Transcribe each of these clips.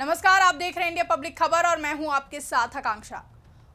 नमस्कार, आप देख रहे हैं इंडिया पब्लिक खबर और मैं हूं आपके साथ आकांक्षा।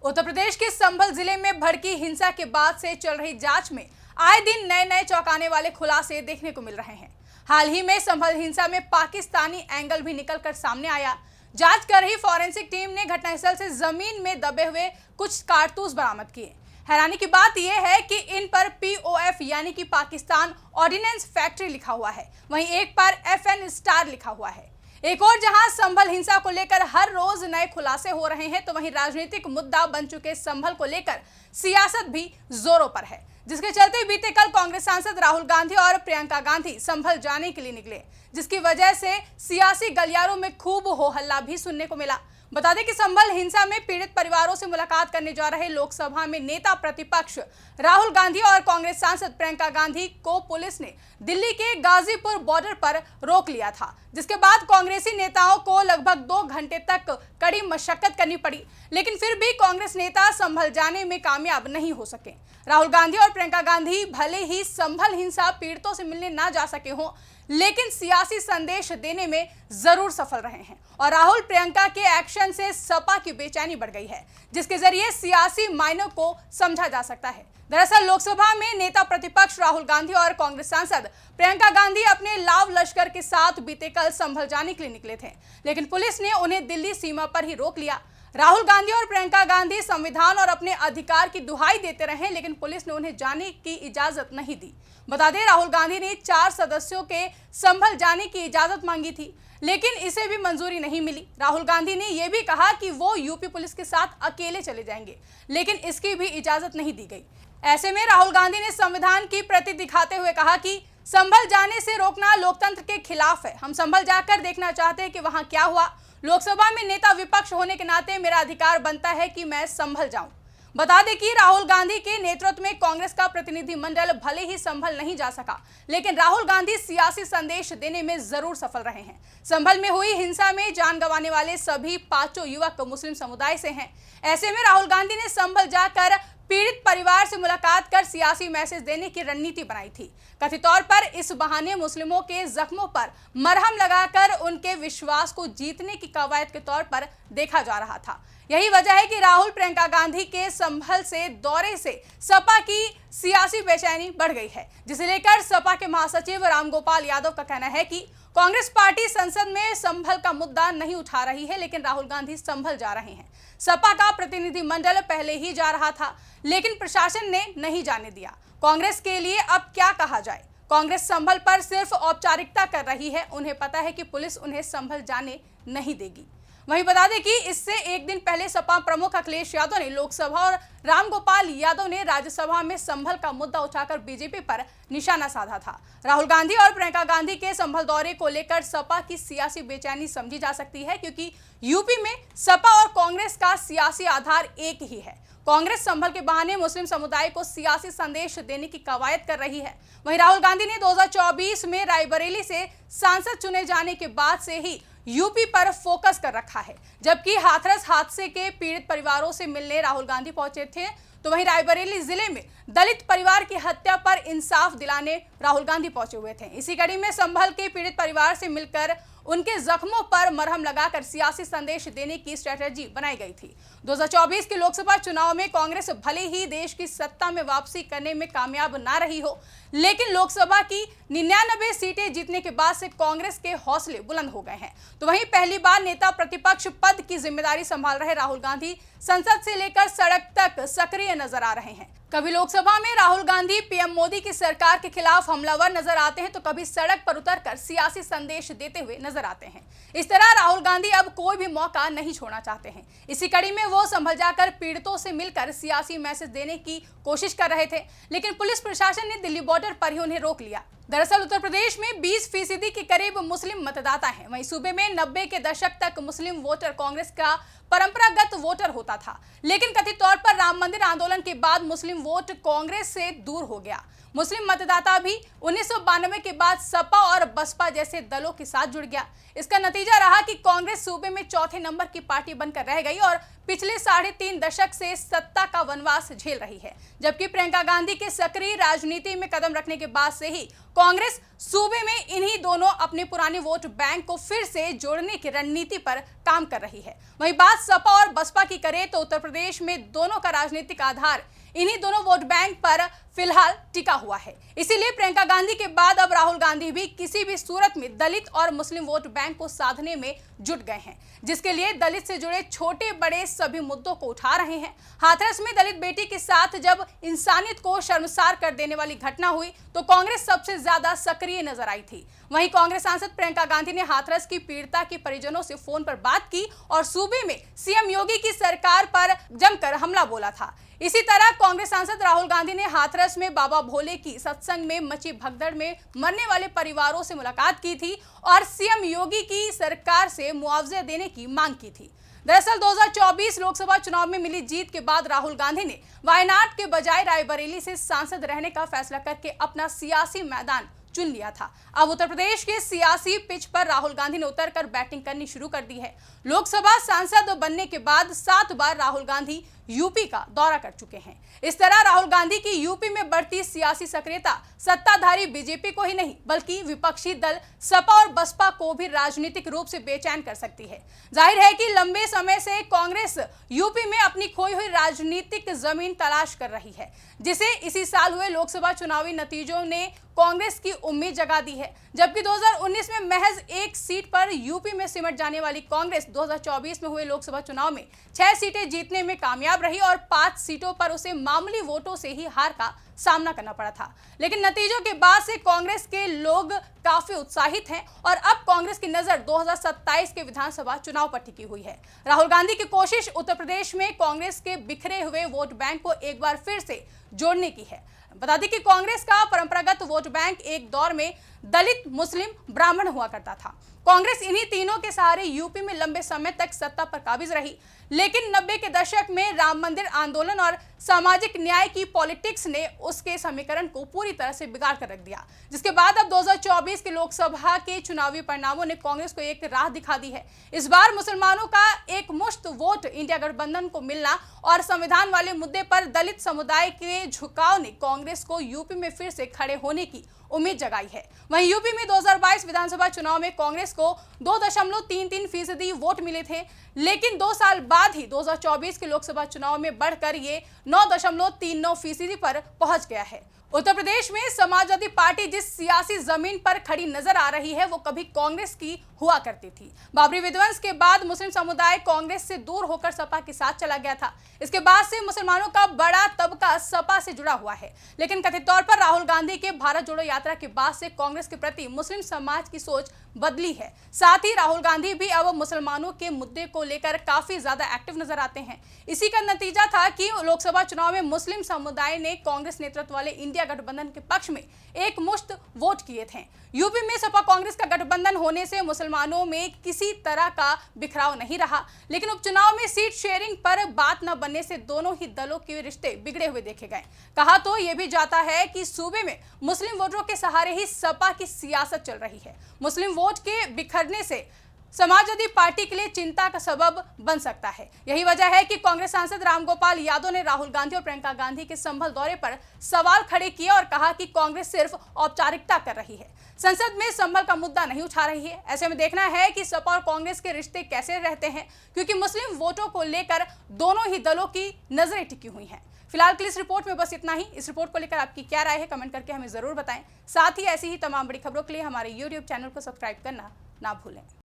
उत्तर प्रदेश के संभल जिले में भड़की हिंसा के बाद से चल रही जांच में आए दिन नए नए चौंकाने वाले खुलासे देखने को मिल रहे हैं। हाल ही में संभल हिंसा में पाकिस्तानी एंगल भी निकलकर सामने आया। जांच कर रही फॉरेंसिक टीम ने घटनास्थल से जमीन में दबे हुए कुछ कारतूस बरामद किए। हैरानी की बात यह है कि इन पर POF यानी कि पाकिस्तान ऑर्डिनेंस फैक्ट्री लिखा हुआ है, वहीं एक पर FN स्टार लिखा हुआ है। एक और जहां संभल हिंसा को लेकर हर रोज नए खुलासे हो रहे हैं, तो वहीं राजनीतिक मुद्दा बन चुके संभल को लेकर सियासत भी जोरों पर है, जिसके चलते बीते कल कांग्रेस सांसद राहुल गांधी और प्रियंका गांधी संभल जाने के लिए निकले, जिसकी वजह से सियासी गलियारों में खूब हो हल्ला भी सुनने को मिला। बता दें कि संभल हिंसा में पीड़ित परिवारों से मुलाकात करने जा रहे लोकसभा में नेता प्रतिपक्ष राहुल गांधी और कांग्रेस सांसद प्रियंका गांधी को पुलिस ने दिल्ली के गाजीपुर बॉर्डर पर रोक लिया था, जिसके बाद कांग्रेसी नेताओं को लगभग 2 घंटे तक कड़ी मशक्कत करनी पड़ी, लेकिन फिर भी कांग्रेस नेता संभल जाने में कामयाब नहीं हो सके। राहुल गांधी और प्रियंका गांधी भले ही संभल हिंसा पीड़ितों से मिलने ना जा सके हों, लेकिन सियासी संदेश देने में जरूर सफल रहे हैं और राहुल प्रियंका के एक्शन से सपा की बेचैनी बढ़ गई है, जिसके जरिए सियासी मायनों को समझा जा सकता है। दरअसल लोकसभा में नेता प्रतिपक्ष राहुल गांधी और कांग्रेस सांसद प्रियंका गांधी अपने लाव लश्कर के साथ बीते कल संभल जाने के लिए निकले थे, लेकिन पुलिस ने उन्हें दिल्ली सीमा पर ही रोक लिया। राहुल गांधी और प्रियंका गांधी संविधान और अपने अधिकार की दुहाई देते रहे, लेकिन पुलिस ने उन्हें जाने की इजाजत नहीं दी। बता दें, राहुल गांधी ने 4 सदस्यों के संभल जाने की इजाजत मांगी थी, लेकिन इसे भी मंजूरी नहीं मिली। राहुल गांधी ने यह भी कहा कि वो यूपी पुलिस के साथ अकेले चले जाएंगे, लेकिन इसकी भी इजाजत नहीं दी गई। ऐसे में राहुल गांधी ने संविधान की प्रति दिखाते हुए कहा कि संभल जाने से रोकना लोकतंत्र के खिलाफ है। हम संभल जाकर देखना चाहते हैं कि वहां क्या हुआ। लोकसभा में नेता विपक्ष होने के नाते मेरा अधिकार बनता है कि मैं संभल जाऊं। बता दें कि राहुल गांधी के नेतृत्व में कांग्रेस का प्रतिनिधिमंडल भले ही संभल नहीं जा सका, लेकिन राहुल गांधी सियासी संदेश देने में जरूर सफल रहे हैं। संभल में हुई हिंसा में जान गंवाने वाले सभी 5 युवक मुस्लिम समुदाय से हैं। ऐसे में राहुल गांधी ने संभल जाकर पीड़ित परिवार से मुलाकात कर सियासी मैसेज देने की रणनीति बनाई थी। कथित तौर पर इस बहाने मुस्लिमों के जख्मों पर मरहम लगाकर उनके विश्वास को जीतने की कवायद के तौर पर देखा जा रहा था। यही वजह है कि राहुल प्रियंका गांधी के संभल से दौरे से सपा की सियासी बेचैनी बढ़ गई है, जिसे लेकर सपा के महासचिव रामगोपाल यादव का कहना है कि कांग्रेस पार्टी संसद में संभल का मुद्दा नहीं उठा रही है, लेकिन राहुल गांधी संभल जा रहे हैं। सपा का प्रतिनिधिमंडल पहले ही जा रहा था, लेकिन प्रशासन ने नहीं जाने दिया। कांग्रेस के लिए अब क्या कहा जाए। कांग्रेस संभल पर सिर्फ औपचारिकता कर रही है। उन्हें पता है कि पुलिस उन्हें संभल जाने नहीं देगी। वहीं बता दें कि इससे एक दिन पहले सपा प्रमुख अखिलेश यादव ने लोकसभा और रामगोपाल यादव ने राज्यसभा में संभल का मुद्दा उठाकर बीजेपी पर निशाना साधा था। राहुल गांधी और प्रियंका गांधी के संभल दौरे को लेकर सपा की सियासी बेचैनी समझी जा सकती है, क्योंकि यूपी में सपा और कांग्रेस का सियासी आधार एक ही है। कांग्रेस संभल के बहाने मुस्लिम समुदाय को सियासी संदेश देने की कवायद कर रही है। वहीं राहुल गांधी ने 2024 में रायबरेली से सांसद चुने जाने के बाद से ही यूपी पर फोकस कर रखा है, जबकि हाथरस हादसे के पीड़ित परिवारों से मिलने राहुल गांधी पहुंचे थे, तो वहीं रायबरेली जिले में दलित परिवार की हत्या पर इंसाफ दिलाने राहुल गांधी पहुंचे हुए थे। इसी कड़ी में संभल के पीड़ित परिवार से मिलकर उनके जख्मों पर मरहम लगाकर सियासी संदेश देने की स्ट्रेटेजी बनाई गई थी। 2024 के लोकसभा चुनाव में कांग्रेस भले ही देश की सत्ता में वापसी करने में कामयाब ना रही हो, लेकिन लोकसभा की 99 सीटें जीतने के बाद से कांग्रेस के हौसले बुलंद हो गए हैं। तो वहीं पहली बार नेता प्रतिपक्ष पद की जिम्मेदारी संभाल रहे राहुल गांधी संसद से लेकर सड़क तक सक्रिय नजर आ रहे हैं। कभी लोकसभा में राहुल गांधी पीएम मोदी की सरकार के खिलाफ हमलावर नजर आते हैं, तो कभी सड़क पर उतरकर सियासी संदेश देते हुए नजर आते हैं। इस तरह राहुल गांधी अब कोई भी मौका नहीं छोड़ना चाहते हैं। इसी कड़ी में वो संभल जाकर पीड़ितों से मिलकर सियासी मैसेज देने की कोशिश कर रहे थे, लेकिन पुलिस प्रशासन ने दिल्ली बॉर्डर पर ही उन्हें रोक लिया। दरअसल उत्तर प्रदेश में 20% के करीब मुस्लिम मतदाता हैं। वहीं सूबे में 90 के दशक तक मुस्लिम वोटर कांग्रेस का परंपरागत वोटर होता था, लेकिन कथित तौर पर राम मंदिर आंदोलन के बाद मुस्लिम वोट कांग्रेस से दूर हो गया। मुस्लिम मतदाता भी 1992 के बाद सपा और बसपा जैसे दलों के साथ जुड़ गया। इसका नतीजा रहा कि कांग्रेस सूबे में चौथे नंबर की पार्टी बनकर रह गई और पिछले 3.5 दशक से सत्ता का वनवास झेल रही है। जबकि प्रियंका गांधी के सक्रिय राजनीति में कदम रखने के बाद से ही कांग्रेस सूबे में इन्हीं दोनों अपने पुराने वोट बैंक को फिर से जोड़ने की रणनीति पर काम कर रही है। वहीं बात सपा और बसपा की करें तो उत्तर प्रदेश में दोनों का राजनीतिक आधार इन्हीं दोनों वोट बैंक पर फिलहाल टिका हुआ है। इसीलिए प्रियंका गांधी के बाद अब राहुल गांधी भी किसी भी सूरत में दलित और मुस्लिम वोट बैंक को साधने में जुट गए हैं, जिसके लिए दलित से जुड़े छोटे बड़े सभी मुद्दों को उठा रहे हैं। हाथरस में दलित बेटी के साथ जब इंसानियत को शर्मसार कर देने वाली घटना हुई तो कांग्रेस सबसे ज्यादा सक्रिय नजर आई थी। वहीं कांग्रेस सांसद प्रियंका गांधी ने हाथरस की पीड़िता के परिजनों से फोन पर बात की और सूबे में सीएम योगी की सरकार पर जमकर हमला बोला था। इसी तरह कांग्रेस सांसद राहुल गांधी ने हाथरस में बाबा भोले की सत्संग में मची भगदड़ में मरने वाले परिवारों से मुलाकात की थी और सीएम योगी की सरकार से मुआवजा देने की मांग की थी। दरअसल 2024 लोकसभा चुनाव में मिली जीत के बाद राहुल गांधी ने वायनाड के बजाय रायबरेली से सांसद रहने का फैसला करके अपना सियासी मैदान चुन लिया था। अब उत्तर प्रदेश के सियासी पिच पर राहुल गांधी ने उतरकर बैटिंग करनी शुरू कर दी है। लोकसभा सांसद बनने के बाद 7 बार राहुल गांधी यूपी का दौरा कर चुके हैं। इस तरह राहुल गांधी की यूपी में बढ़ती सियासी सक्रियता सत्ताधारी बीजेपी को ही नहीं बल्कि विपक्षी दल सपा और बसपा को भी राजनीतिक रूप से बेचैन कर सकती है। जाहिर है कि लंबे समय से कांग्रेस यूपी में अपनी खोई हुई राजनीतिक जमीन तलाश कर रही है, जिसे इसी साल हुए लोकसभा चुनावी नतीजों ने कांग्रेस की उम्मीद जगा दी है। जबकि 2019 में महज 1 सीट पर यूपी में सिमट जाने वाली कांग्रेस 2024 में हुए लोकसभा चुनाव में 6 सीटें जीतने में कामयाब रही और 5 सीटों पर उसे मामूली वोटों से ही हार का सामना करना पड़ा था। लेकिन नतीजों के बाद से कांग्रेस के लोग काफी उत्साहित हैं और अब कांग्रेस की नजर 2027 के विधानसभा चुनाव पर टिकी हुई है। राहुल गांधी की कोशिश उत्तर प्रदेश में कांग्रेस के बिखरे हुए वोट बैंक को एक बार फिर से जोड़ने की है। बता दें कि कांग्रेस का परंपरागत वोट बैंक एक दौर में दलित, मुस्लिम, ब्राह्मण हुआ करता था। कांग्रेस इन्हीं तीनों के सहारे यूपी में लंबे समय तक सत्ता पर काबिज रही, लेकिन 90 के दशक में राम मंदिर आंदोलन और सामाजिक न्याय की पॉलिटिक्स ने उसके समीकरण को पूरी तरह से बिगाड़ कर रख दिया, जिसके बाद अब 2024 के लोकसभा के चुनावी परिणामों ने कांग्रेस को एक राह दिखा दी है। इस बार मुसलमानों का एक मुश्त वोट इंडिया गठबंधन को मिलना और संविधान वाले मुद्दे पर दलित समुदाय के झुकाव ने कांग्रेस को यूपी में फिर से खड़े होने की उम्मीद जगाई है। वहीं यूपी में 2022 विधानसभा चुनाव में कांग्रेस को 2.33% वोट मिले थे, लेकिन 2 साल बाद ही 2024 के लोकसभा चुनाव में बढ़कर ये 9.39% पर पहुंच गया है। उत्तर प्रदेश में समाजवादी पार्टी जिस सियासी जमीन पर खड़ी नजर आ रही है वो कभी कांग्रेस की हुआ करती थी। बाबरी विध्वंस के बाद मुस्लिम समुदाय कांग्रेस से दूर होकर सपा के साथ चला गया था। इसके बाद से मुसलमानों का बड़ा तबका सपा से जुड़ा हुआ है, लेकिन कथित तौर पर राहुल गांधी के भारत जोड़ो यात्रा के बाद से कांग्रेस के प्रति मुस्लिम समाज की सोच बदली है। साथ ही राहुल गांधी भी अब मुसलमानों के मुद्दे को लेकर काफी ज्यादा एक्टिव नजर आते हैं। इसी का नतीजा था कि लोकसभा चुनाव में मुस्लिम समुदाय ने कांग्रेस नेतृत्व वाले इंडिया गठबंधन के पक्ष में एक मुश्त वोट किए थे। यूपी में सपा कांग्रेस का गठबंधन होने से मुसलमानों में किसी तरह का बिखराव नहीं रहा, लेकिन उपचुनाव में सीट शेयरिंग पर बात न बनने से दोनों ही दलों के रिश्ते बिगड़े हुए देखे गए। कहा तो यह भी जाता है कि सूबे में मुस्लिम वोटरों के सहारे ही सपा की सियासत चल रही है। मुस्लिम वोट के बिखरने से समाजवादी पार्टी के लिए चिंता का सबब बन सकता है। यही वजह है कि कांग्रेस सांसद रामगोपाल यादव ने राहुल गांधी और प्रियंका गांधी के संभल दौरे पर सवाल खड़े किए और कहा कि कांग्रेस सिर्फ औपचारिकता कर रही है, संसद में संभल का मुद्दा नहीं उठा रही है। ऐसे में देखना है कि सपा और कांग्रेस के रिश्ते कैसे रहते हैं, क्योंकि मुस्लिम वोटों को लेकर दोनों ही दलों की नजरें टिकी हुई हैं। फिलहाल के लिए इस रिपोर्ट में बस इतना ही। इस रिपोर्ट को लेकर आपकी क्या राय है कमेंट करके हमें जरूर बताएं। साथ ही ऐसी ही तमाम बड़ी खबरों के लिए हमारे YouTube चैनल को सब्सक्राइब करना ना भूलें।